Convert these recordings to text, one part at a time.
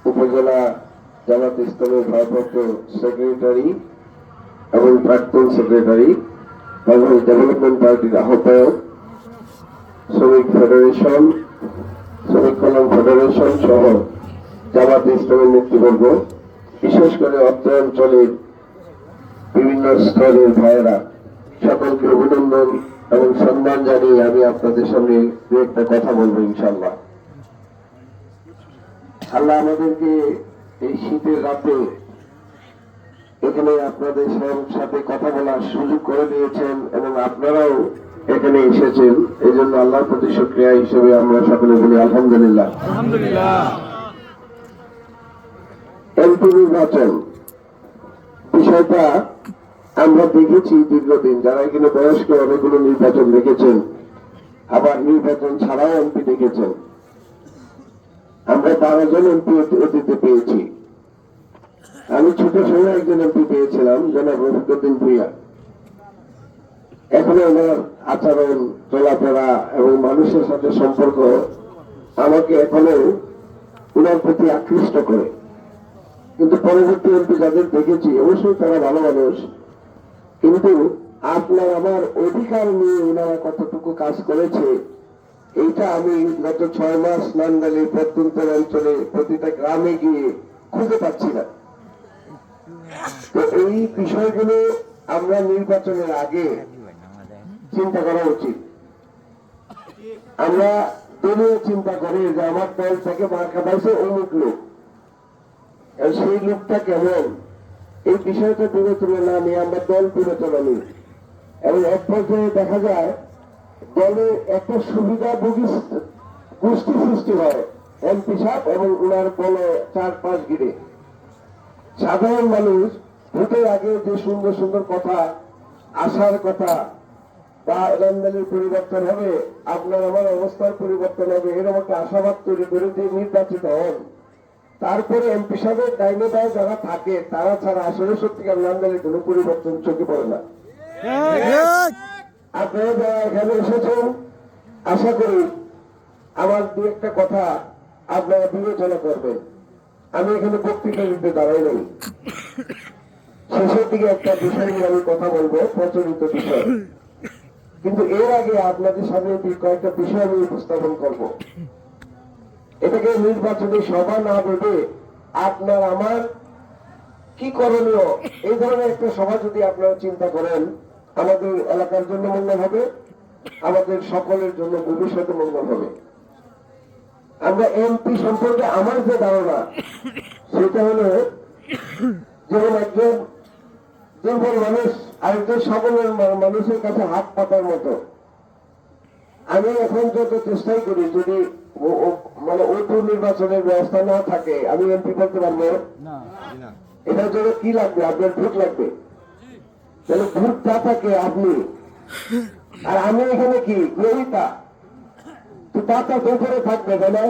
উপজেলা জামাত ইসলামের ভারপ্রাপ্ত সেক্রেটারি এবং প্রাক্তন সেক্রেটারি বাংলাদেশ ডেভেলপমেন্ট পার্টির আহ্বায়ক, শ্রমিক ফেডারেশন, শ্রমিক কল্যাণ ফেডারেশন সহ জামাত ইসলামের নেতৃবর্গ, বিশেষ করে অত্র অঞ্চলের বিভিন্ন স্তরের ভাইয়েরা, সকলকে অভিনন্দন এবং সম্মান জানিয়ে আমি আপনাদের সামনে দু একটা কথা বলবো ইনশাআল্লাহ। আল্লাহ আমাদেরকে এই শীতের রাতে এখানে আপনাদের সাথে কথা বলার সুযোগ করে দিয়েছেন এবং আপনারাও এখানে এসেছেন, এই জন্য আল্লাহর প্রতি শুকরিয়া হিসেবে আমরা সকলে বলি আলহামদুলিল্লাহ। এমপি নির্বাচন বিষয়টা আমরা দেখেছি দীর্ঘদিন, যারা এখানে বয়স্ক অনেকগুলো নির্বাচন দেখেছেন, আবার নির্বাচন ছাড়াও এমপি দেখেছেন। আমরা 12 জন এমপি অতীতে পেয়েছি। আমি ছোট সময় একজন এমপি পেয়েছিলাম, জনাব রফিকুদ্দিন ভূঁইয়া। এখন ওনার আচরণ, চলাফেরা এবং মানুষের সাথে সম্পর্ক আমাকে এখনো ওনার প্রতি আকৃষ্ট করে। কিন্তু পরবর্তী এমপি যাদের দেখেছি অবশ্যই তারা ভালো মানুষ, কিন্তু আপনার আমার অধিকার নিয়ে ওনারা কতটুকু কাজ করেছে এইটা আমি গত 6 মাস নান্দালির প্রত্যন্ত অঞ্চলে প্রতিটা গ্রামে গিয়ে খুঁজে পাচ্ছি না। তো এই বিষয়গুলো আমরা নির্বাচনের আগে চিন্তা করা উচিত। আমরা দলীয় চিন্তা করি যে আমার দল থেকে মার্কা পাইছে অমুক লোক, সেই লোকটা কেমন, এই বিষয়টা বিবেচনা না নিয়ে আমরা দল বিবেচনা নিই এবং এক পর্যায়ে দেখা যায় দলে একটা সুবিধাভোগী গোষ্ঠী সৃষ্টি হয় এমপি সাহেব এবং উনার বলে 4-5 গিরে। সাধারণ মানুষ ভোটের আগে যে সুন্দর সুন্দর কথা, আশার কথা বা নান্দালির পরিবর্তন হবে, আপনার আমার অবস্থার পরিবর্তন হবে, এরকম একটা আশাবাদ তৈরি করে যে নির্বাচিত হন, তারপরে এমপি সাহেবের দায়িত্বটায় যারা থাকে তারা ছাড়া আসলে সত্যিকার নান্দালির কোনো পরিবর্তন চোখে পড়ে না। আপনারা যারা এখানে এসেছেন, আশা করি আমার দু একটা কথা আপনারা বিবেচনা করবেন। আমি এখানে বক্তৃতা দিতে দাঁড়াই নাই, শেষের দিকে একটা বিষয় নিয়ে আমি কথা বলবো, প্রচলিত বিষয়। কিন্তু এর আগে আপনাদের সামনে কয়েকটা বিষয় আমি উপস্থাপন করব। এটাকে নির্বাচনী সভা না ভেবে আপনার আমার কি করণীয়, এই ধরনের একটা সভা যদি আপনারা চিন্তা করেন, আমাদের এলাকার জন্য মঙ্গল হবে, আমাদের সকলের জন্য ভবিষ্যতে মঙ্গল হবে। আমরা এমপি সম্পর্কে আমার যে ধারণা সেটা হলো, যেমন একজন দুর্বল মানুষ আরেকজন সকলের মানুষের কাছে হাত পাতার মতো। আমি এখন যত চেষ্টাই করি, যদি মানে ওটু নির্বাচনের ব্যবস্থা না থাকে আমি এমপি করতে পারবো না। এটার জন্য কি লাগবে? আপনার ভোট লাগবে। তাহলে ভোট না থাকে আপনি আর আমি এখানে কি গ্রহিতা, তো দাতা তো উপরে থাকবে, তাই না?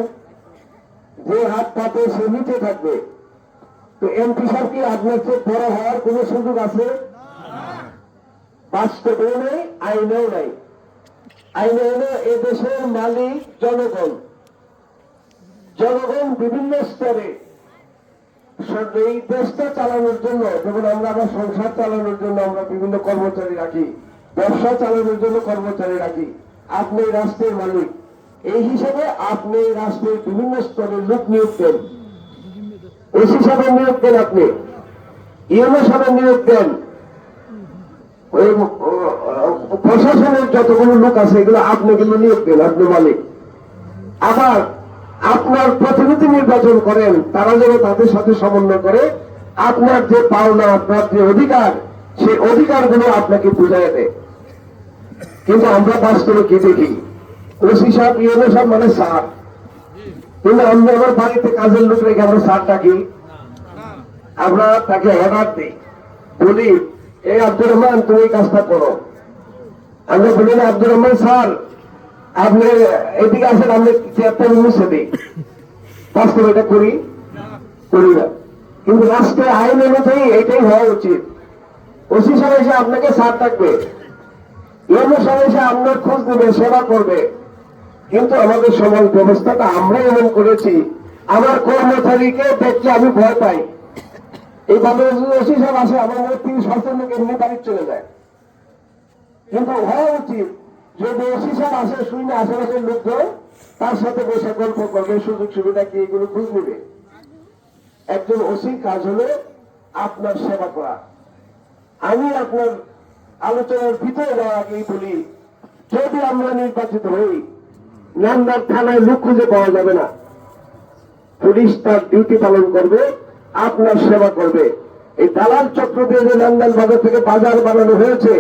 যে হাত পাতে সে নিচে থাকবে। তো এমপি সাহেব কি আপনার চেয়ে বড় হওয়ার কোন সুযোগ আছে? বাস্তবেও নেই, আইনেও নাই। আইনে হলো এদেশের মালিক জনগণ। জনগণ বিভিন্ন স্তরে এই দেশটা চালানোর জন্য, যেমন আমরা আমার সংসার চালানোর জন্য আমরা বিভিন্ন কর্মচারী রাখি, ব্যবসা চালানোর জন্য কর্মচারী রাখি। আপনি রাষ্ট্রের মালিক, এই হিসাবে আপনি রাষ্ট্রের বিভিন্ন স্তরে লোক নিয়োগ দেন। ওসি সাহেবের নিয়োগ দেন, আপনি ইউনো সাহেবের নিয়োগ দেন, ওই প্রশাসনের যতগুলো লোক আছে এগুলো আপনি কিন্তু নিয়োগ দেন, আপনি মালিক। আবার আপনার প্রতিনিধি নির্বাচন করেন, তারা যেন তাদের সাথে সমন্বয় করে আপনার যে পাওনা, আপনার যে অধিকার, সেই অধিকারগুলো আপনাকে বুঝাই দেয়। কিন্তু আমরা বাস্তবে কি দেখি, ওসি সাহেব ইউনো সাহেব মানে স্যার, কিন্তু আমরা আমার বাড়িতে কাজের লোক রেখে আমরা স্যার ডাকি, আমরা তাকে অর্ডার দিই, বলি এই আব্দুর রহমান তুমি এই কাজটা করো। আমরা বলি না আব্দুর রহমান স্যার আপনি এদিকে আসেন, আমি চেয়ারটা মুছে দিই। বাস্তবে এটা করি না। কিন্তু রাষ্ট্রের আইন অনুযায়ী এটাই হওয়া উচিত। ওসি সাহেব এসে আপনাকে স্যার থাকবে, ইউনো সাহেব এসে আপনার খোঁজ নেবে, সেবা করবে। কিন্তু আমাদের সমাজ ব্যবস্থাটা আমরা এমন করেছি আমার কর্মচারীকে দেখলে আমি ভয় পাই। এই ওসি সাহেব আসে আমার মনে 30% লোক এমনি বাড়ি চলে যায়। কিন্তু হওয়া উচিত যদি ওসি সাহেব আসে শুনে আশেপাশের লোকজন তার সাথে বসে গল্প করবে, সুযোগ সুবিধা কি এগুলো খোঁজ নেবে। একজন ওসির কাজ হলো আপনার সেবা করা। আমি আপনার আলোচনার ভিতরে যাওয়ার আগেই বলি, যদি আমরা নির্বাচিত হই, নান্দার থানায় লোক খুঁজে পাওয়া যাবে না। পুলিশ তার ডিউটি পালন করবে, আপনার সেবা করবে। এই দালাল চক্র দিয়ে যে নান্দাল বাজার থেকে বাজার বানানো হয়েছে,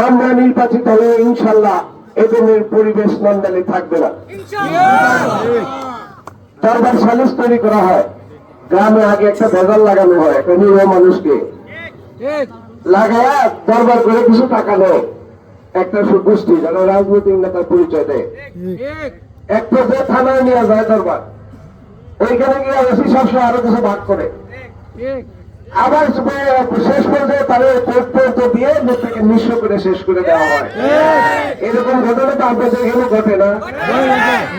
আমরা নির্বাচিত হলে ইনশাল্লাহ এ ধরনের পরিবেশ নান্দালে থাকবে না। দরবার সালিশ তৈরি করা হয়, গ্রামে আগে একটা বাজার লাগানো হয়, একটা নিরীহ মানুষকে লাগায়া দরবার করে কিছু টাকা নেয় একটা গোষ্ঠী যারা রাজনৈতিক নেতার পরিচয় দেয়। এক পর্যায়ে থানায় নিয়ে যায় দরবার, ওইখানে গিয়ে ওসি সবসময় আরো কিছু ভাগ করে, আবার শেষ পর্যায়ে তারা তথ্য দিয়ে লোকটাকে নিঃস্ব করে শেষ করে দেওয়া হয়। এরকম ঘটনা তো আপনাদের এখানে ঘটে না?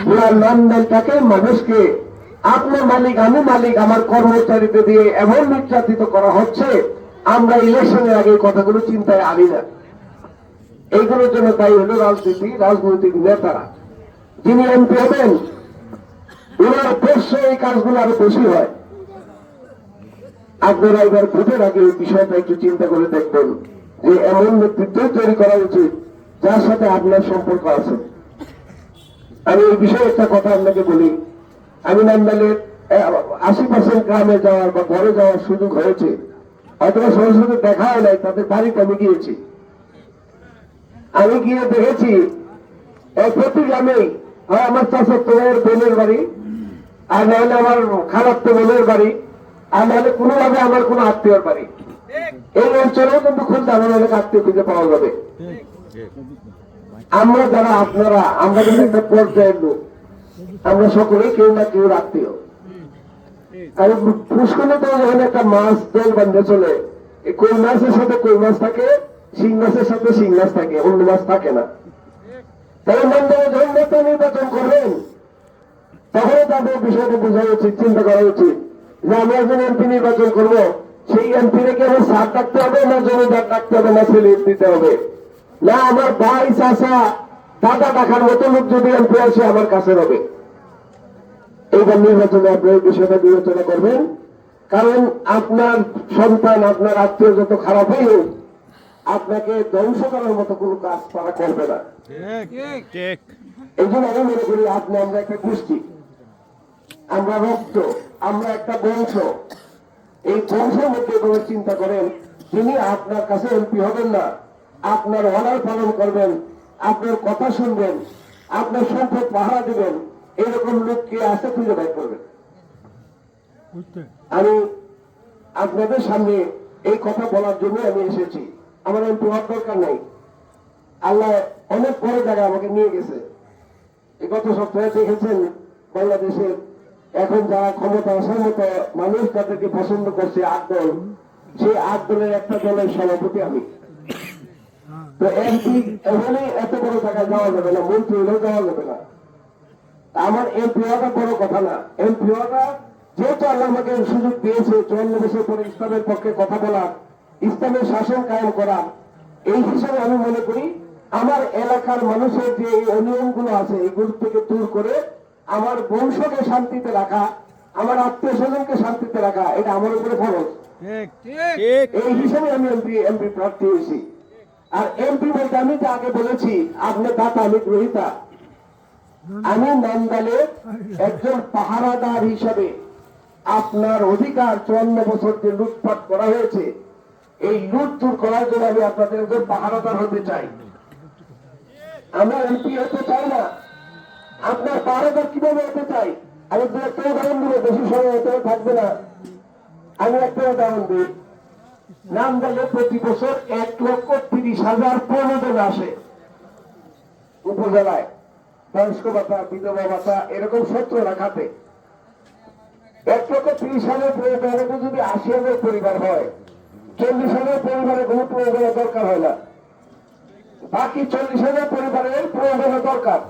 পুরা নান্দালটাকে মানুষকে আপনি মালিক আমি মালিক আমার কর্মচারীকে দিয়ে এমন নির্যাতিত করা হচ্ছে, আমরা ইলেকশনের আগে কথাগুলো চিন্তায় আনি না। এইগুলোর জন্য তাই হলো রাজনৈতিক নেতারা যিনি এমপি হবেন ওনার অবশ্যই এই কাজগুলো আরো বেশি হয়। আপনারা এবার ভোটের আগে এই বিষয়টা একটু চিন্তা করে দেখবেন যে এমন নেতৃত্ব তৈরি করা উচিত যার সাথে আপনার সম্পর্ক আছে। আমি এই বিষয়ে একটা কথা আপনাকে বলি, আমি নান্দালের 80% গ্রামে যাওয়ার বা ঘরে যাওয়ার সুযোগ হয়েছে, হয়তো সরাসরি দেখা হয় নাই, তাদের বাড়িতে আমি গিয়েছি। আমি গিয়ে দেখেছি প্রতি গ্রামেই হয় আমার চাচাতো ভাইয়ের বোনের বাড়ি, আর নাহলে আমার খালাতো বোনের বাড়ি, আর নাহলে কোনোভাবে আমার কোনো আত্মীয়র বাড়ি। এই অঞ্চলেও কিন্তু খুলতে আমার অনেক আত্মীয় খুঁজে পাওয়া যাবে। আমরা যারা আপনারা, আমরা কিন্তু একটা পর্যায়ের লোক, আমরা সকলেই কেউ না কেউ আত্মীয়। আর পুষ্করে তো যখন একটা মাছ তেল বান্ধে চলে, এই কই মাছের সাথে কই মাছ থাকে, শিং মাছের সাথে শিং মাছ থাকে, অন্য মাছ থাকে না। তাই মন্ডলে যখন নেতা নির্বাচন করবেন তখন তাদের বিষয়টা বোঝা উচিত, চিন্তা করা উচিত যে আমি একজন এমপি নির্বাচন করবো, সেই এমপি রেখে আমার সার ডাকতে হবে না জমিদার ডাকতে হবে না ছেলে দিতে হবে না, আমার ভাই চাষা দাদা ডাকার মতো লোক যদি এমপি আসে আমার কাছে হবে। এইবার নির্বাচনে আপনি এই বিষয়টা বিবেচনা করবেন, কারণ আপনার সন্তান আপনার আত্মীয় যত খারাপই হোক আপনাকে ধ্বংস করার মতো কোন কাজ তারা করবে না। এই জন্য আমি মনে করি আমরা একটা গোষ্ঠী, আমরা রক্ত, আমরা একটা বংশ। এই বংশের মধ্যে কোনো চিন্তা করেন যিনি আপনার কাছে এমপি হবেন না, আপনার অর্ডার পালন করবেন, আপনার কথা শুনবেন, আপনার সম্পদ পাহারা দেবেন, এরকম লোককে আছে খুঁজে বের করবেন। আমি আপনাদের সামনে এই কথা বলার জন্য আমি এসেছি। আমার এমপি হওয়ার দরকার নাই, আল্লাহ অনেক বড় জায়গায় আমাকে নিয়ে গেছে। এই গত সপ্তাহে দেখেছেন বাংলাদেশের এখন যারা ক্ষমতা আসার মতো মানুষ তাদেরকে পছন্দ করছে 8 দল, সেই 8 দলের একটা দলের সভাপতি আমি। তো এমপি এখানেই এত বড় জায়গায় যাওয়া যাবে না, মন্ত্রী হলেও যাওয়া যাবে না। আমার এমপি হওয়াটা বড় কথা না, এমপি হওয়াটা যেহেতু আল্লাহ আমাকে সুযোগ দিয়েছে 54 বছর পরে ইসলামের পক্ষে কথা বলা, ইসলামের শাসন কায়েম করা, এই হিসাবে আমি মনে করি আমার এলাকার মানুষের যে এই অনিয়মগুলো আছে এগুলো থেকে দূর করে আমার বংশকে শান্তিতে রাখা, আমার আত্মীয় স্বজনকে শান্তিতে রাখা, এটা আমার উপরে ফরজ। এই হিসাবে আমি এমপি প্রার্থী হয়েছি। আর এমপি বলতে আমি তো আগে বলেছি আপনি দাতা আমি গ্রহিতা। আমি নান্দালে একজন পাহারাদার হিসাবে আপনার অধিকার 54 বছর যে লুটপাট করা হয়েছে এই লুট দূর করার জন্য আমি আপনাদের একজন পাহারাদার হতে চাই। আমি এমপি হতে চাই না, আপনার পাহারাদার কিভাবে হতে চাই আমি দু একটা উদাহরণ দিব, বেশি সময় হতে থাকবে না। আমি একটা উদাহরণ দিই, নান্দালে প্রতি বছর 1,30,000 প্রণোদন আসে উপজেলায়, বয়স্ক ভাতা, বিধবা ভাতা, এরকম 17 খাতে 1,30,000 প্রণোদন যদি 80,000 পরিবার হয়, 40,000 পরিবারে কোনো প্রয়োজনের দরকার হয় না, বাকি 40,000 পরিবারের প্রয়োজনের দরকার।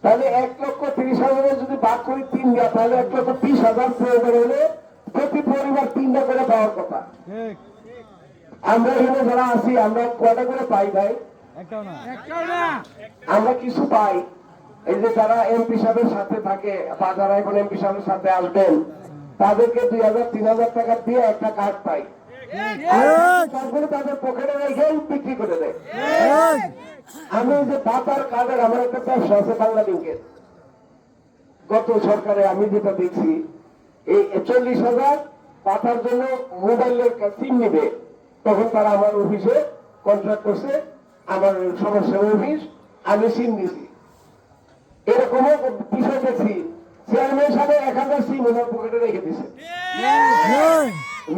তাহলে 1,30,000 যদি ভাগ করি 3 গা, তাহলে 1,20,000 প্রয়োজন হলে প্রতি পরিবার 3টা করে পাওয়ার কথা। আমরা এখানে যারা আছি আমরা কয়টা করে পাই ভাই? আমরা কিছু পাই। এই যে যারা এমপি সাহেবের সাথে থাকে বা যারা এখন এমপি সাহেবের সাথে আসবেন তাদেরকে 2,000-3,000 টাকা দিয়ে একটা কার্ড পাই, তারপরে তাদের পকেটে রেখে বিক্রি করে দেয়। আমি যে পাতার কার্ডের আমার একটা ব্যবসা আছে বাংলা ব্যাংকের। গত সরকারে আমি যেটা দেখছি এই 40,000 পাতার জন্য মোবাইলের সিম নিবে, তখন তারা আমার অফিসে কন্ট্রাক্ট করছে, আমার সমস্যা অফিস, আমি সিম দিছি। এরকমও বিষয় দেখছি চেয়ারম্যান সাহেব 1000 সিম ওনার পকেটে রেখে দিছে,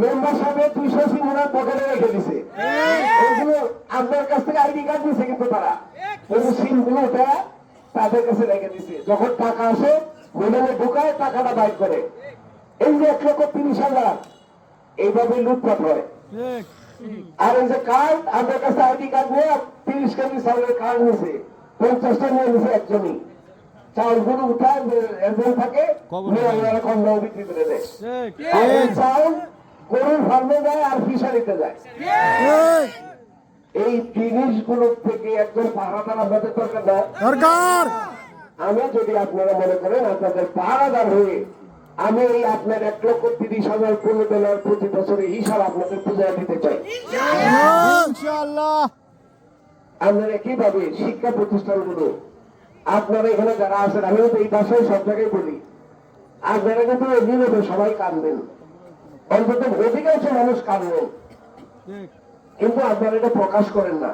মেম্বার সাহেব 200 সিম ওনার পকেটে রেখে দিছে। এগুলো আপনার কাছ থেকে আইডি কার্ড দিছে, কিন্তু তারা কিন্তু সিম গুলো তারা তাদের কাছে রেখে দিছে। যখন টাকা আসে মোবাইলে ঢুকায় টাকাটা বাইর করে। এই যে 1,30,000 এইভাবে লুটপাট হয়। আর এই যে কার্ড আপনার কাছে আইডি কার্ড নিয়ে 30 কেজি চাউলের কার্ড নিছে, 50টা নিয়ে নিছে একজনই। চাউলগুলো উঠায় একজন থাকে কম দামে বিক্রি করে দেয়। চাউল গরুর ফার্মে যায় আর ফিশারিতে যায়। এই জিনিসগুলো থেকে একজন পাহারাদার আপনাদের দরকার। আমি যদি আপনারা মনে করেন আপনাদের পাহারাদার হয়ে আমি এই আপনার 1,30,000 প্রণোদনার প্রতি বছরের হিসাব আপনাদের বুঝাই দিতে চাই। আপনারা কিভাবে শিক্ষা প্রতিষ্ঠানগুলো আপনারা এখানে যারা আছেন, আমি তো এই ভাষায় সব জায়গায় বলি, আপনারা কিন্তু নীরবে সবাই কাঁদবেন, অন্তত অধিকাংশ মানুষ কাঁদবেন, কিন্তু আপনারা এটা প্রকাশ করেন না।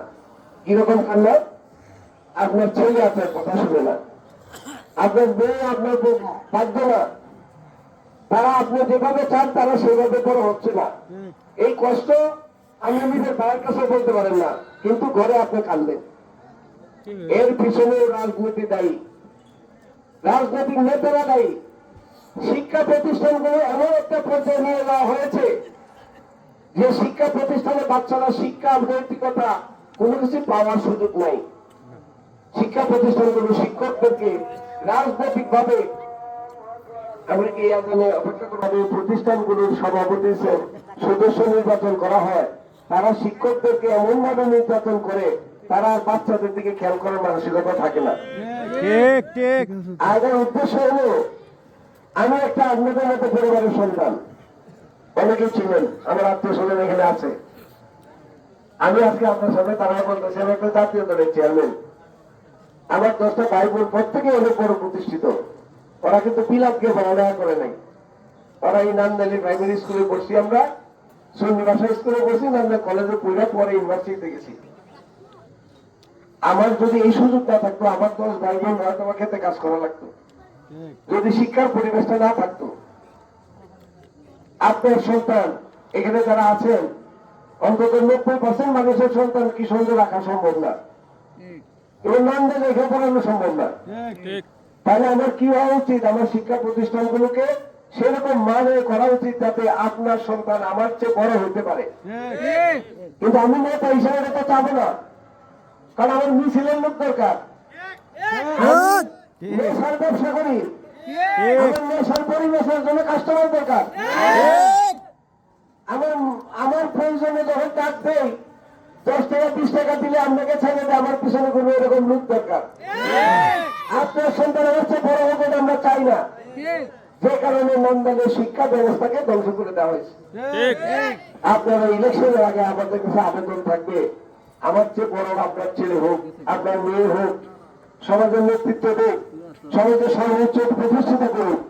কিরকম কান্না? আপনার ছেলে আপনার কথা শুনে না, আপনার মেয়ে আপনার বাধ্য না, তারা আপনি যেভাবে চান তারা সেভাবে বড় হচ্ছে না। এই কষ্ট আমি নিজের ভাইয়ের কাছে বলতে পারেন না, কিন্তু ঘরে আপনি কাঁদবেন। এর পিছনে রাজনীতি দায়ী, রাজনৈতিক নেতারা দায়ী। শিক্ষা প্রতিষ্ঠানগুলো এমন একটা পর্যায়ে নিয়ে যাওয়া হয়েছে যে শিক্ষা প্রতিষ্ঠানে বাচ্চারা শিক্ষা নৈতিকতা কোনো কিছু পাওয়ার সুযোগ নাই। শিক্ষা প্রতিষ্ঠানগুলো শিক্ষকদেরকে রাজনৈতিক ভাবে আমরা কি অপেক্ষা করবো প্রতিষ্ঠানগুলোর সভাপতি সদস্য নির্বাচন করা হয়, তারা শিক্ষকদেরকে এমন ভাবে নির্যাতন করে তারা বাচ্চাদের দিকে খেয়াল করার মানসিকতা থাকে না। আগের উদ্দেশ্য হলো আমি একটা আপনাদের মতো পরিবারের সন্তান, অনেকেই ছিলেন আমার আত্মীয় স্বজন এখানে আছে। আমি আজকে আপনার সামনে তারা বলতেছি আমি একটা জাতীয় দলের চেয়ারম্যান। আমার 10টা ভাই বোন প্রত্যেকে অনেক বড় প্রতিষ্ঠিত। ওরা কিন্তু বিলাপকে পড়ালেখা করে নাই। ওরা এই নান্দালি প্রাইমারি স্কুলে পড়ছি, আমরা শ্রীনিবাসা স্কুলে পড়ছি, নান্দা কলেজে পড়ে পরে ইউনিভার্সিটিতে গেছি। আমার যদি এই সুযোগ না থাকতো আমার 10 ভাই বোন হয়তো আমার ক্ষেত্রে কাজ করা লাগতো, যদি শিক্ষার পরিবেশটা না থাকতো। আপনার সন্তান এখানে যারা আছেন অন্তত 90% মানুষের সন্তান কিশোরগঞ্জে রাখা সম্ভব না, এবং নান্দা লেখা পড়ানো সম্ভব না। তাহলে আমার কি হওয়া উচিত? আমার শিক্ষা প্রতিষ্ঠানগুলোকে সেরকম মানে করা উচিত যাতে আপনার সন্তান আমার চেয়ে বড় হতে পারে। কিন্তু আমি নেতা হিসাবে এটা চাবো না, কারণ আমার মিছিলের লোক দরকার। নেশার ব্যবসা করি, আমার নেশার পরিবেশের জন্য কাস্টমার দরকার। আমার প্রয়োজনে যখন ডাক দেই 10 টাকা 20 টাকা দিলে আপনাকে ছেড়ে দেয়, আমার পিছনে কোনো এরকম লোক দরকার। আপনার সন্তানের হচ্ছে বড় হবে আমরা চাই না, যে কারণে নন্দনের শিক্ষা ব্যবস্থাকে ধ্বংস করে দেওয়া হয়েছে। আপনারা ইলেকশনের আগে আমাদের কাছে আবেদন থাকবে, আমার চেয়ে বড় আপনার ছেলে হোক, আপনার মেয়ে হোক, সমাজের নেতৃত্ব দেখ, সমাজের সর্বোচ্চ প্রতিষ্ঠিত করুক।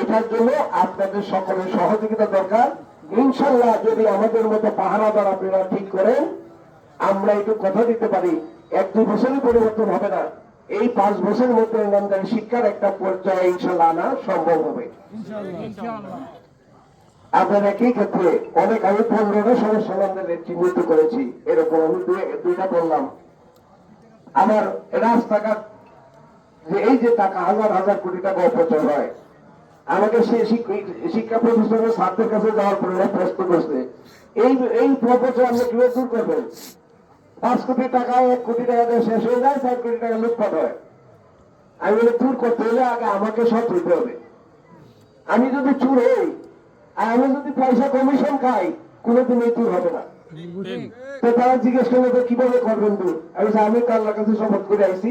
এটার জন্য আপনাদের সকলের সহযোগিতা দরকার। ইনশাল্লাহ যদি আমাদের মতো পাহারাদার আপনারা ঠিক করেন, আমরা একটু কথা দিতে পারি 1-2 বছরই পরিবর্তন হবে না, এই 5 বছরের মধ্যে নামদারি শিক্ষার একটা পর্যায়ে ইনশাল্লাহ আনা সম্ভব হবে। আপনার একই ক্ষেত্রে অনেক আমি 15টা সমস্যা নামদারি চিহ্নিত করেছি, এরকম আমি 2টা বললাম। আমার রাস্তাঘাট যে এই যে টাকা হাজার হাজার কোটি টাকা অপচয় হয়, আমাকে সে শিক্ষা প্রতিষ্ঠানের ছাত্রের কাছে যাওয়ার পরে প্রশ্ন করছে এই অপচয় আপনি কিভাবে দূর করবেন? 5 কোটি টাকা 1 কোটি টাকা দিয়ে শেষ হয়ে যায়, 4 কোটি টাকা লুটপাট হয়। আমি বলি চুর করতে হলে আগে আমাকে সৎ হইতে হবে। আমি যদি চুর হই আর আমি যদি পয়সা কমিশন খাই কোনোদিন এই চুর হবে না। তো তারা জিজ্ঞেস করলে তো কিভাবে করবেন চুর? আমি তো আল্লাহর কাছে শপথ করে আইছি,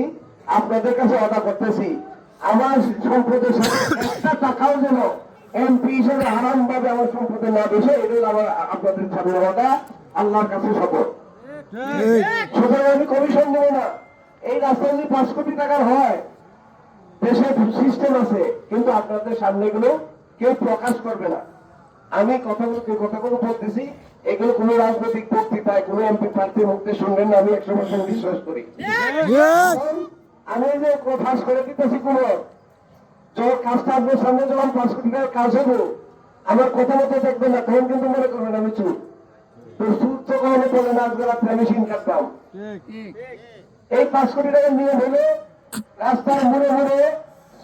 আপনাদের কাছে অদা করতেছি আমার সম্পদের সাথে একটা টাকাও যেন এমপি হিসেবে হারাম ভাবে আমার সম্পদে না বেশে, এটা হলো আমার আপনাদের সামনে অদা, আল্লাহর কাছে শপথ। সুতরাং আমি কমিশন দেবো না। এই রাস্তা যদি 5 কোটি টাকার হয়, দেশে সিস্টেম আছে, কিন্তু আপনাদের সামনে এগুলো কেউ প্রকাশ করবে না। আমি কথাগুলো বলতেছি, এগুলো কোনো রাজনৈতিক বক্তৃতায় কোনো এমপি প্রার্থীর মুখে শুনবেন না, আমি 100% বিশ্বাস করি। আমি যে ফাঁস করে দিতেছি কোনো কাজটা আপনার সামনে যখন 5 কোটি টাকার কাজ হবো, আমার কথা মতো দেখবেন না, তখন কিন্তু মনে করবেন আমি চুর। তো চুর তো কখনো বলে না আজকে রাত্রে আমি সিন কাটতাম। এই 5 কোটি টাকার নিয়ম হলো রাস্তার মোড়ে মোড়ে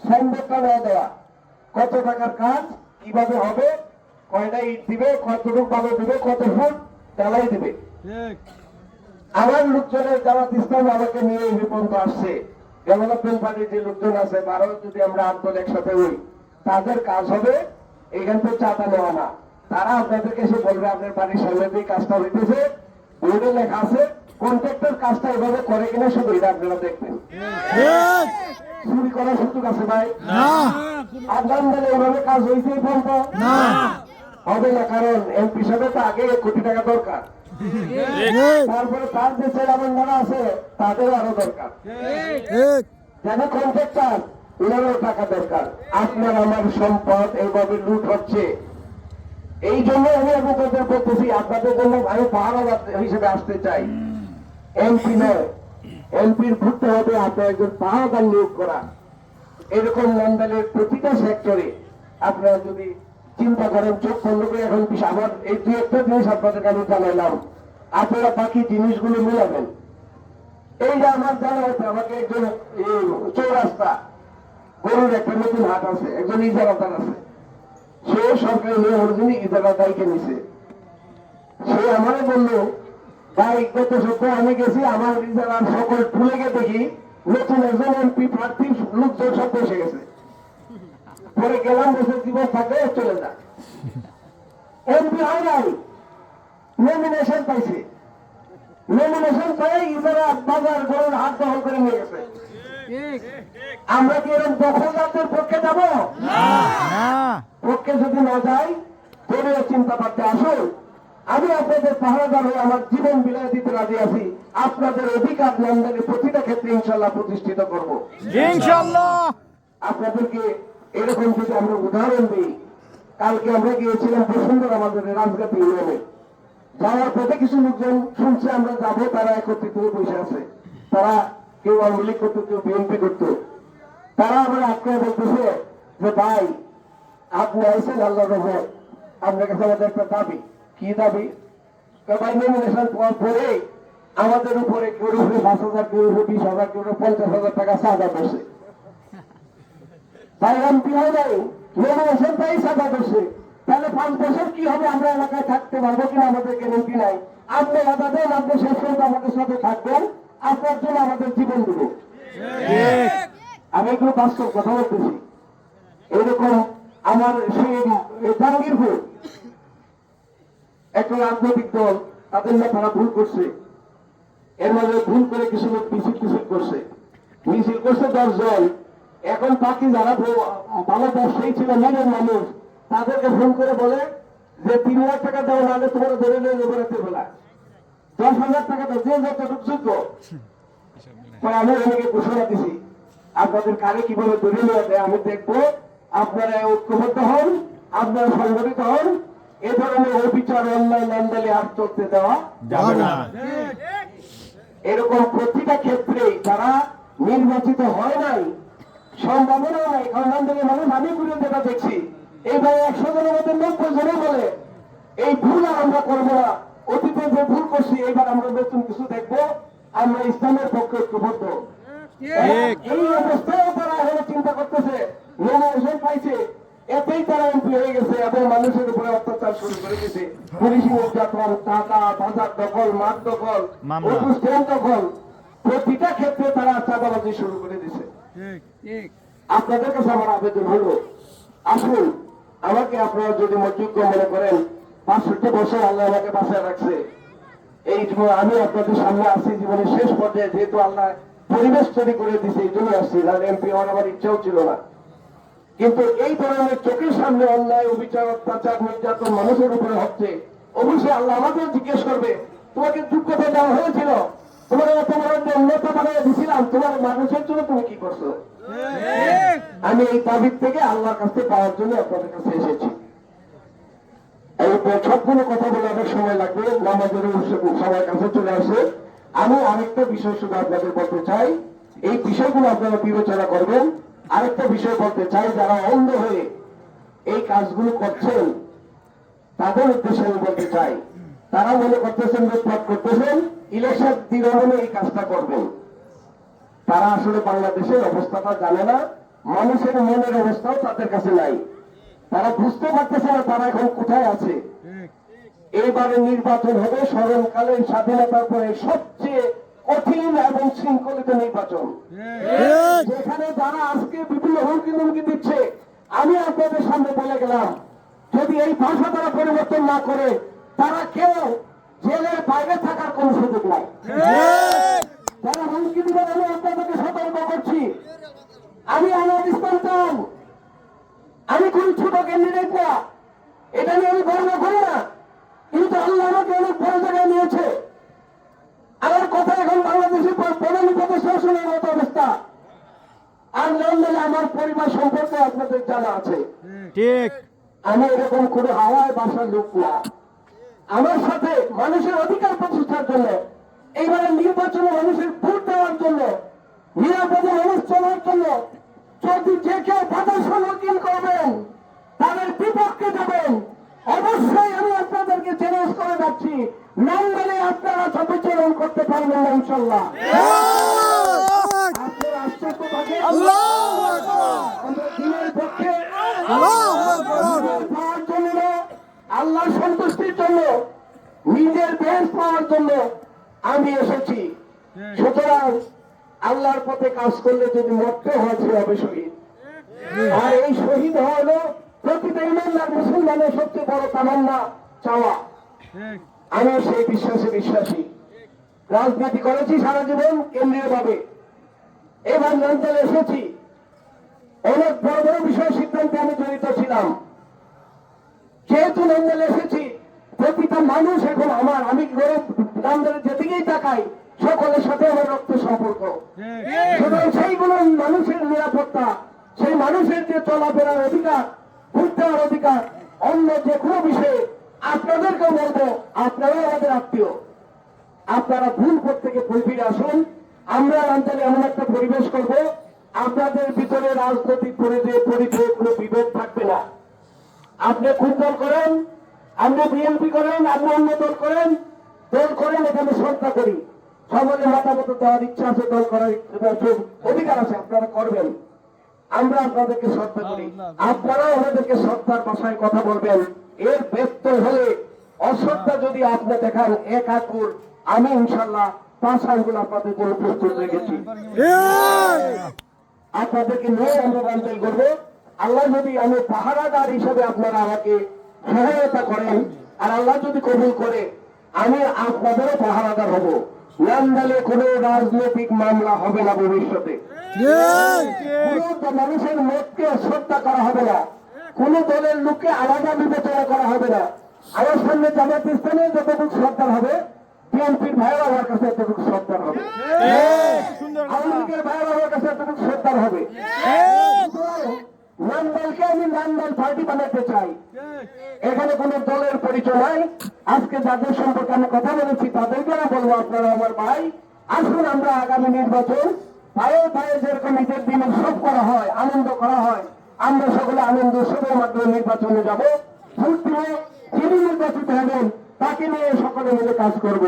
সাইনবোর্ডটা না দেওয়া, কত টাকার কাজ, কিভাবে হবে, কয়টা ইট দিবে, কতটুকু বালু দিবে, কত ফুট ঢালাই দিবে। আমার লোকজনের জামাত ইসলাম আমাকে নিয়ে এই পর্যন্ত আসছে। ডেভেলপমেন্ট পার্টির যে লোকজন আছে, 12 যদি আমরা 8 দল একসাথে হই, তাদের কাজ হবে এখান থেকে চাঁদা নেওয়া না। তারা আপনাদেরকে এসে বলবে আপনার বাড়ির সামনে দিয়ে কাজটা হইতেছে, বোর্ডে লেখা আছে, কন্ট্রাক্টর কাজটা এভাবে করে কিনা শুধু এটা আপনারা দেখবেন। চুরি করার সুযোগ আছে ভাই? আপনার দলে এইভাবে কাজ হয়েছে এই পর্যন্ত হবে না, কারণ এমপি সাহেব তো আগে 1 কোটি টাকা দরকার, তারপরে তার যে চেয়ারম্যানরা আছে তাদেরও আরো দরকার, যারা কন্ট্রাক্টর ওনারও টাকা দরকার। আপনার আমার সম্পদ এইভাবে লুট হচ্ছে, এই জন্য আমি আপনাদের বলতেছি, আপনাদের জন্য আমি পাহারাদার হিসেবে আসতে চাই, এমপি নয়। এমপির ঘুরতে হবে আপনার একজন পাহারাদার নিয়োগ করা। এরকম লন্ডনের প্রতিটা সেক্টরে আপনারা যদি চিন্তা করেন, চোখ বন্ধ করে এখন আমার এই 2-1টা জিনিস আপনাদেরকে আমি জানাইলাম, আপনারা বাকি জিনিসগুলো মিলাবেন। এই যে আমার জানা হচ্ছে, আমাকে একজন চৌরাস্তা গরুর একটা নতুন হাট আছে, একজন ইজারাদার আছে, সে সরকারি নিয়ম অনুযায়ী ইজারাদারকে নিছে। সে আমারে বললো, ভাই গত সপ্তাহে আমি গেছি, আমার ইজারার সকল ভুলে গিয়ে দেখি নতুন একজন এমপি প্রার্থী লোকজন সব বসে গেছে। পরে গেলাম, বসে জীবন থাকে চলে যায়, এমপি হয় নাই, নমিনেশন পাইছে। নমিনেশন পাই ইজারা বাজার গরুর হাট দখল করে নিয়ে গেছে। আমরা কি এরকম দখলদারদের পক্ষে যাব? পক্ষে যদি না যাই, দলীয় চিন্তা করতে আসুন। আমি আপনাদের পাহারাদার হয়ে আমার জীবন বিলাই দিতে রাজি আছি। আপনাদের অধিকার লন্ডনের প্রতিটা ক্ষেত্রে ইনশাল্লাহ প্রতিষ্ঠিত করব ইনশাল্লাহ। আপনাদেরকে এরকম যদি আমরা উদাহরণ দিই, কালকে আমরা গিয়েছিলাম বসুন্ধরা আমাদের রাজগাতি ইউনিয়নে। যাওয়ার পথে কিছু লোকজন শুনছে আমরা যাবো, তারা একত্রিত হয়ে বসে আছে। তারা কেউ আওয়ামী লীগ করতো, কেউ বিএনপি করতো। তারা আমরা আটকায় বলতেছে যে ভাই আপনি আইসেন আল্লাহ রহমত, আপনার কাছে আমাদের একটা দাবি। কি দাবি? ভাই নমিনেশন পাওয়ার পরে আমাদের উপরে কেউ উপরে 5,000, কেউ উপরে 20,000, কেউ 50,000 টাকা চাঁদা করছে। ভাই এমপি হয় নাই, নমিনেশন পাই চাঁদা করছে, তাহলে 5 বছর কি হবে? আমরা এলাকায় থাকতে পারবো কিনা? আমাদের এমপি নাই। আপনি বাধা দেন, আপনি শেষ পর্যন্ত আমাদের সাথে থাকবেন, আপনার জন্য আমাদের জীবন দেব। আমি এগুলো বাস্তব কথা বলতেছি। এরকম আমার সেই জাহাঙ্গীরপুর একটা রাজনৈতিক দল, তাদের না তারা ভুল করছে, এর মাঝে ভুল করে কিছু লোক মিছিল করছে। মিছিল করছে 10 জন। এখন বাকি যারা ভালো ব্যবসায়ী ছিল, নিজের মানুষ, তাদেরকে ফোন করে বলে যে 3 লাখ টাকা দেওয়া নাহলে তোমার ধরে নিয়ে যাবো রাতে বেলা, 10,000 টাকা দাও, যে যতটুকু যোগ্য। আমি অনেকে ঘোষণা দিছি, আপনাদের কারে কিভাবে ধরে নেওয়া যায় আমি দেখবো। আপনারা ঐক্যবদ্ধ হন, আপনারা সংগঠিত হন। এ ধরনের অবিচার অন্যায় নান্দালি আর চলতে দেওয়া যাবে না। এরকম প্রতিটা ক্ষেত্রেই যারা নির্বাচিত হয় নাই, সম্ভাবনা নাই, কারণ নান্দালি মানুষ আমি ঘুরে যেটা দেখছি, এইভাবে 100 জনের মধ্যে 90 জনে বলে এই ভুল আর আমরা করবো না। অতীতে যে ভুল করছি, এইবার আমরা নতুন কিছু দেখবো, আমরা ইসলামের পক্ষে ঐক্যবদ্ধ। এই অবস্থায় তারা এখন চিন্তা করতেছে, নমিনেশন পাইছে, এতেই তারা এমপি হয়ে গেছে এবং মানুষের উপরে অত্যাচার শুরু করে দিয়েছে। পুলিশ নির্যাতন, টাকা, বাজার দখল, মাঠ দখল, অনুষ্ঠান দখল, প্রতিটা ক্ষেত্রে তারা চাঁদাবাজি শুরু করে দিয়েছে। আপনাদের কাছে আমার আবেদন হলো, আসুন আমাকে আপনারা যদি যোগ্য মনে করেন, 65 বছর আল্লাহ আমাকে বাঁচায় রাখছে, এই জীবন আমি আপনাদের সামনে আসছি জীবনের শেষ পর্যায়ে, যেহেতু আল্লাহ পরিবেশ তৈরি করে দিছে এই জন্য আসছি, এমপি হওয়ার আমার ইচ্ছাও ছিল না। কিন্তু এই ধরনের চোখের সামনে অন্যায়, অবিচার, অত্যাচার, নির্যাতন মানুষের উপরে হচ্ছে, অবশ্যই আল্লাহ আমাদের জিজ্ঞেস করবে, তোমাকে যোগ্যতা দেওয়া হয়েছিল, তোমার তোমার নেতা বানিয়ে দিছিলাম, তোমার মানুষের জন্য তুমি কি করছো? আমি এই তাবিদ থেকে আল্লাহর কাছে পাওয়ার জন্য আপনাদের কাছে এসেছি। এই সবগুলো কথা বলে অনেক সময় লাগবে, নামাজের সবার কাছে চলে আসে। আমি আরেকটা বিষয় শুধু আপনাদের বলতে চাই, এই বিষয়গুলো আপনারা বিবেচনা করবেন। আরেকটা বিষয় বলতে চাই, যারা অন্ধ হয়ে এই কাজগুলো করছেন তাদের উদ্দেশ্যে আমি বলতে চাই, তারা মনে করতেছেন লুটপাট করতেছেন, ইলেকশন দিলে মনে এই কাজটা করবেন। তারা আসলে বাংলাদেশের অবস্থাটা জানে না, মানুষের মনের অবস্থাও তাদের কাছে নাই। তারা বুঝতে পারতেছে না তারা এখন কোথায় আছে। এইবারে নির্বাচন হবে স্মরণকালীন স্বাধীনতার পরে সবচেয়ে কঠিন এবং শৃঙ্খলিত নির্বাচন, যেখানে যারা আজকে বিভিন্ন হুমকি দিচ্ছে, আমি আপনাদের সামনে বলে গেলাম, যদি এই ভাষা তারা পরিবর্তন না করে, তারা কেউ জেলের বাইরে থাকার কোন সুযোগ নাই। যারা হুমকি দিবেন আমি আপনাদেরকে সতর্ক করছি, আমি আমার ইসলাম, আমি কোন ছোট ক্যান্ডিডেট না, এটা নিয়ে আমি গর্ব করি না, কিন্তু আল্লাহ আমাকে অনেক বড় জায়গায় নিয়েছে। আমার কথা এখন বাংলাদেশের প্রধান উপদেষ্টা শোনার মতো অবস্থা। আর লন্ডনে আমার পরিবার সম্পর্কে আপনাদের জানা আছে। ঠিক, আমি এরকম কোনো হাওয়ায় বাসার লোক না। আমার সাথে মানুষের অধিকার প্রতিষ্ঠার জন্য, এইবারে নির্বাচনে মানুষের ভোট দেওয়ার জন্য, নিরাপদে মানুষ চলার জন্য যদি যে কেউ বাধার সম্মুখীন করবেন, তাদের বিপক্ষে যাবেন, অবশ্যই আমি আপনাদেরকে চ্যালেঞ্জ করে যাচ্ছি, নাম বলে আপনারা সচেতন করতে পারবেন না ইনশাল্লাহ। আপনারা আশ্চর্য থাকেন, আমরা দিনের পক্ষে পাওয়ার জন্য না, আল্লাহর সন্তুষ্টির জন্য, নিজের বেশ পাওয়ার জন্য আমি এসেছি। সুতরাং আল্লাহর পথে কাজ করলে যদি মরতে হয় সে হবে শহীদ। আর এই শহীদ হলো প্রতিটা ইমানদার মুসলমানের সবচেয়ে বড় তামান্না, চাওয়া। আমি সেই বিশ্বাসে বিশ্বাসী। রাজনীতি করেছি সারা জীবন কেন্দ্রীয় ভাবে, এবার অঞ্চলে এসেছি, অনেক বড় বড় বিষয় সিদ্ধান্তে আমি জড়িত ছিলাম। যেহেতু লন্ডনে এসেছি, প্রতিটা মানুষ এখন আমার, আমি লন্ডনে যেদিকেই তাকাই সকলের সাথে আমার রক্ত সম্পর্ক। সুতরাং সেইগুলো মানুষের নিরাপত্তা, সেই মানুষের যে চলাফেরার অধিকার, ভোট দেওয়ার অধিকার, অন্য যে কোনো বিষয়ে আপনাদেরকেও বলবো, আপনারাও আমাদের আত্মীয়, আপনারা ভুল পথ থেকে ফিরে আসুন। আমরা অঞ্চলে এমন একটা পরিবেশ করব, আপনাদের ভিতরে রাজনৈতিক পরিচয়ে কোনো বিভেদ থাকবে না। আপনি কোন দল করেন, আপনি বিএনপি করেন, আপনি অন্য দল করেন, এখানে শ্রদ্ধা করি, সকলে মতামত দেওয়ার ইচ্ছা আছে, দল করার অধিকার আছে, আপনারা করবেন, আমরা আপনাদেরকে শ্রদ্ধা করি, আপনারাও আমাদেরকে শ্রদ্ধার ভাষায় কথা বলবেন। এর ব্যস্ত হলে অশ্রদ্ধা যদি আপনি দেখান এক আঙ্গুল, আমি ইনশাল্লাহ 5 আঙ্গুল আপনাদের জন্য প্রস্তুত রেখেছি। আপনাদেরকে নিয়ে আমরা বাঞ্চাই করবো। আল্লাহ যদি আমি পাহারাদার হিসেবে আপনারা আমাকে সহায়তা করেন, আর আল্লাহ যদি কবুল করে, আমি আপনাদেরও পাহারাদার হব। নামদালে কোনো রাজনৈতিক মামলা হবে না ভবিষ্যতে, মানুষের মতকে শ্রদ্ধা করা হবে না, কোন দলের লোককে আলাদা বিবেচনা করা হবে না। আমার সামনে জামাত ইসলামের যতটুকু শ্রদ্ধার হবে, বিএনপির ভাইয়েরা আমার কাছে এতটুকু শ্রদ্ধার হবে, আওয়ামী লীগের ভাইয়েরা আমার কাছে এতটুকু শ্রদ্ধার হবে। নামদালকে আমি নামদাল পার্টি বানাতে চাই, এখানে কোন দলের পরিচয় নাই। আজকে যাদের সম্পর্কে আমি কথা বলেছি তাদেরকে না বলবো, আপনারা আমার ভাই, আসুন আমরা আগামী নির্বাচন পায়ে পায়ে যেরকম ঈদের দিন উৎসব করা হয়, আনন্দ করা হয়, আমরা সকলে আনন্দ উৎসবের মাধ্যমে নির্বাচনে যাব। ভোট দিয়ে যিনি নির্বাচিত হবেন তাকে নিয়ে সকলে মিলে কাজ করব।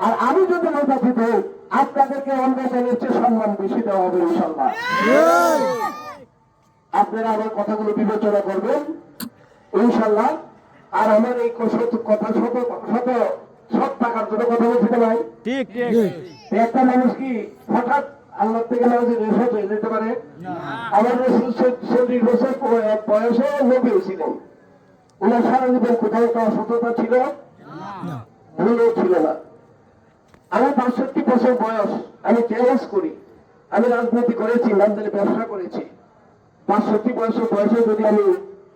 আর আমি যদি নির্বাচিত হই, আপনাদেরকে অন্য দলের চেয়ে সম্মান বেশি দেওয়া হবে ইনশাল্লাহ। আপনারা আমার কথাগুলো বিবেচনা করবেন ইনশাল্লাহ। আর আমার এই কথা সৎ থাকার জন্য কথা বলছি না ভাই। ঠিক, ঠিক। একটা মানুষ কি হঠাৎ আল্লাহ থেকে না যে রেফত হয়ে যেতে পারে? আমার রসুল 40 বছর বয়সে নবী ছিলেন। ওনার সারা জীবন কোথাও একটা অসততা ছিল, ভুলও ছিল না। আমার 65 বছর বয়স, আমি চ্যালেঞ্জ করি, আমি রাজনীতি করেছি, নামদারি ব্যবসা করেছি। 65 বয়সে যদি আমি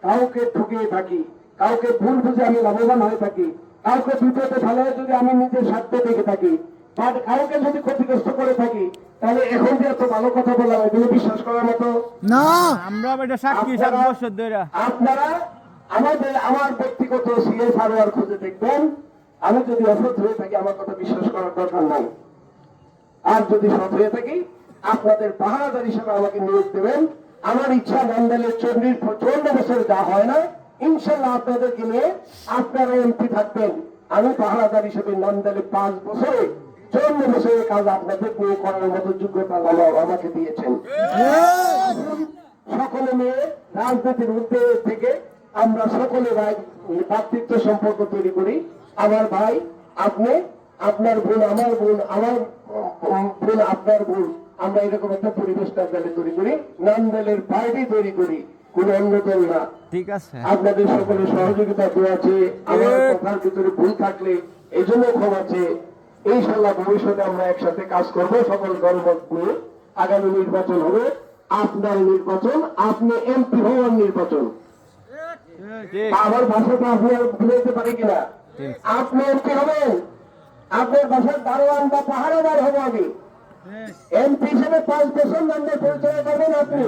কাউকে ঠকিয়ে থাকি, কাউকে ভুল বুঝে আমি লাভবান হয়ে থাকি, কাউকে বিপদে ফেলায় যদি আমি নিজের স্বার্থ দেখে থাকি, বা কাউকে যদি ক্ষতিগ্রস্ত করে থাকি, তাহলে এখন যে এত ভালো কথা বললাম এগুলো বিশ্বাস করার মতো না। আমরা এটা সাক্ষী 7 বছর ধরে। আপনারা আমার ব্যক্তিগত সিএ সারোয়ার খুঁজে দেখবেন। আমি যদি অসৎ হয়ে থাকি আমার কথা বিশ্বাস করার দরকার নাই। আর যদি সৎ হয়ে থাকি আপনাদের পাহারাদার হিসেবে আমাকে নিয়োগ দেবেন। আমার ইচ্ছা নান্দালের 54 বছরে যা হয় না, ইনশাল্লাহ আপনাদেরকে নিয়ে আপনারা এমপি থাকবেন। আমি পাহারাদার হিসেবে নান্দালে 5 বছরে 54 বছরের কাজ আপনাদের নিয়ে করার মতো যোগ্যতা আমাকে দিয়েছেন। সকলে মিলে রাজনীতির ঊর্ধ্বে থেকে আমরা সকলে ভাই ভ্রাতৃত্ব সম্পর্ক তৈরি করি। আমার ভাই আপনি, আপনার বোন আমার বোন, আমার বোন আপনার বোন, আমরা এরকম একটা পরিবেশ নান্দালে তৈরি করি, নান্দালের পার্টি তৈরি করি, কোন অন্য দল না। ঠিক আছে, আপনাদের সকলের সহযোগিতা দেওয়া আছে। আমার কথার ভিতরে ভুল থাকলে এই জন্য ক্ষমা আছে। ইনশাল্লাহ ভবিষ্যতে আমরা একসাথে কাজ করব সকল দলমত নিয়ে। আগামী নির্বাচন হবে আপনার নির্বাচন, আপনি এমপি হওয়ার নির্বাচন। আমার ভাষাটা আপনি আর বুঝাইতে পারি কিনা? আপনি এমপি হবেন, আপনার বাসার দারোয়ান বা পাহারাদার হবো আমি। এমপি হিসেবে 5 বছর নামে পরিচয় করবেন আপনি।